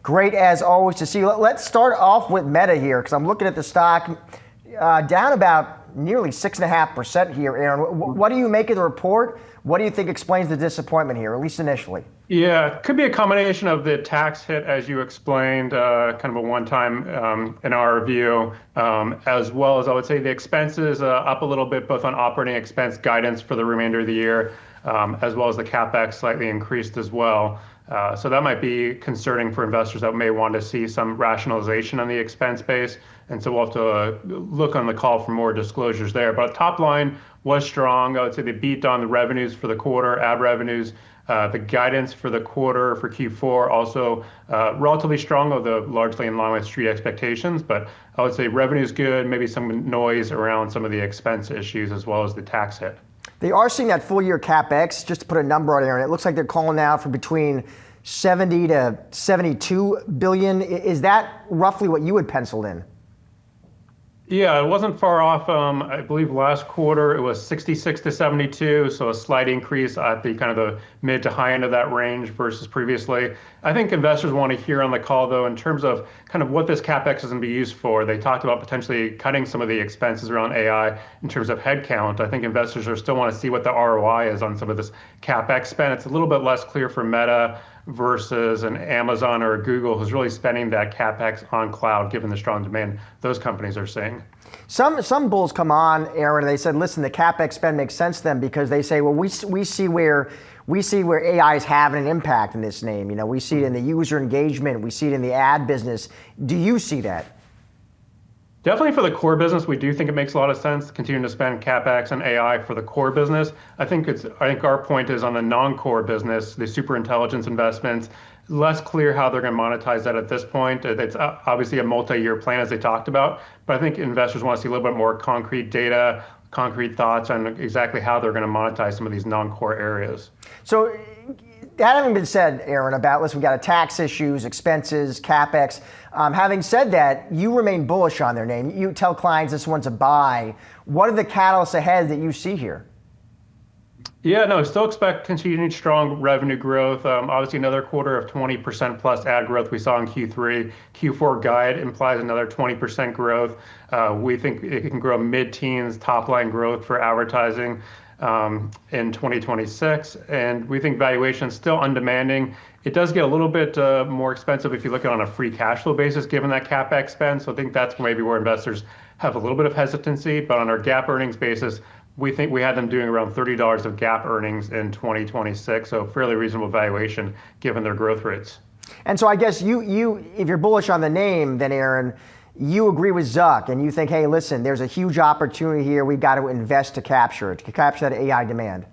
Great as always to see you. Let's start off with Meta here because I'm looking at the stock down about nearly 6.5% here, Aaron. What do you make of the report? What do you think explains the disappointment here, at least initially? Yeah, it could be a combination of the tax hit, as you explained, kind of a one-time in our view, as well as I would say the expenses up a little bit, both on operating expense guidance for the remainder of the year, as well as the CapEx slightly increased as well. So that might be concerning for investors that may want to see some rationalization on the expense base. And so we'll have to look on the call for more disclosures there. But top line was strong. I would say they beat on the revenues for the quarter, ad revenues. The guidance for the quarter for Q4 also relatively strong, although largely in line with street expectations. But I would say revenue's good, maybe some noise around some of the expense issues as well as the tax hit. They are seeing that full year CapEx, just to put a number on it, Aaron. It looks like they're calling out for between 70 to 72 billion. Is that roughly what you had penciled in? Yeah, it wasn't far off. I believe last quarter it was 66 to 72, so a slight increase at the kind of the mid to high end of that range versus previously. I think investors want to hear on the call, though, in terms of kind of what this CapEx is going to be used for. They talked about potentially cutting some of the expenses around AI in terms of headcount. I think investors are still want to see what the ROI is on some of this CapEx spend. It's a little bit less clear for Meta versus an Amazon or a Google who's really spending that CapEx on cloud, given the strong demand those companies are seeing. Some bulls come on, Aaron, and they said, listen, the CapEx spend makes sense to them because they say, well, we see where AI is having an impact in this name. You know, we see it in the user engagement, we see it in the ad business. Do you see that? Definitely for the core business, we do think it makes a lot of sense continuing to spend CapEx and AI for the core business. I think our point is on the non-core business, the super intelligence investments, less clear how they're going to monetize that at this point. It's obviously a multi-year plan as they talked about, but I think investors want to see a little bit more concrete data, concrete thoughts on exactly how they're going to monetize some of these non-core areas. So that having been said, Aaron, about listen, we got tax issues, expenses, CapEx. Having said that, you remain bullish on their name. You tell clients this one's a buy. What are the catalysts ahead that you see here? Yeah, no, still expect continued strong revenue growth. Obviously, another quarter of 20% plus ad growth we saw in Q3. Q4 guide implies another 20% growth. We think it can grow mid-teens top line growth for advertising in 2026. And we think valuation is still undemanding. It does get a little bit more expensive if you look at it on a free cash flow basis, given that CapEx spend. So I think that's maybe where investors have a little bit of hesitancy. But on our GAAP earnings basis, we think we had them doing around $30 of GAAP earnings in 2026. So fairly reasonable valuation given their growth rates. And so I guess you if you're bullish on the name, then Aaron, you agree with Zuck and you think, hey, listen, there's a huge opportunity here. We've got to invest to capture that AI demand.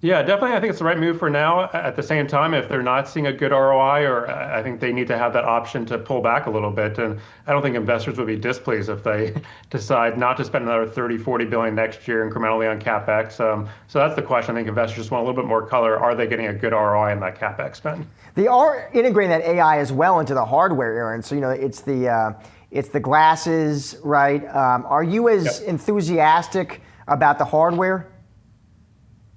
Yeah, definitely. I think it's the right move for now. At the same time, if they're not seeing a good ROI, or I think they need to have that option to pull back a little bit. And I don't think investors would be displeased if they decide not to spend another 30, 40 billion next year incrementally on CapEx. So that's the question. I think investors just want a little bit more color. Are they getting a good ROI in that CapEx spend? They are integrating that AI as well into the hardware, Aaron. So, you know, it's the glasses, right? Are you as enthusiastic about the hardware?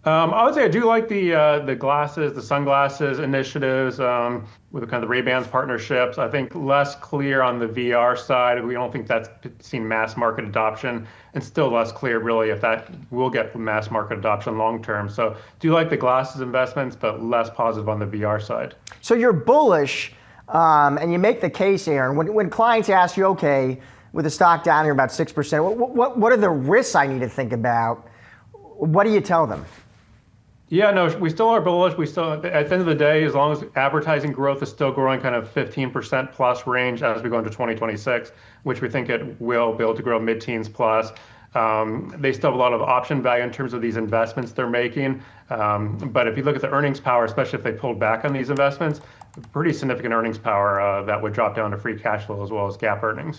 I would say I do like the glasses, the sunglasses initiatives with kind of the Ray-Bans partnerships. I think less clear on the VR side. We don't think that's seen mass market adoption, and still less clear really if that will get mass market adoption long term. So do like the glasses investments, but less positive on the VR side. So you're bullish, and you make the case, Aaron. When clients ask you, okay, with the stock down here about 6%, what are the risks I need to think about? What do you tell them? Yeah, no, we still are bullish. We still, at the end of the day, as long as advertising growth is still growing kind of 15% plus range as we go into 2026, which we think it will be able to grow mid-teens plus. They still have a lot of option value in terms of these investments they're making. But if you look at the earnings power, especially if they pulled back on these investments, pretty significant earnings power that would drop down to free cash flow as well as GAAP earnings.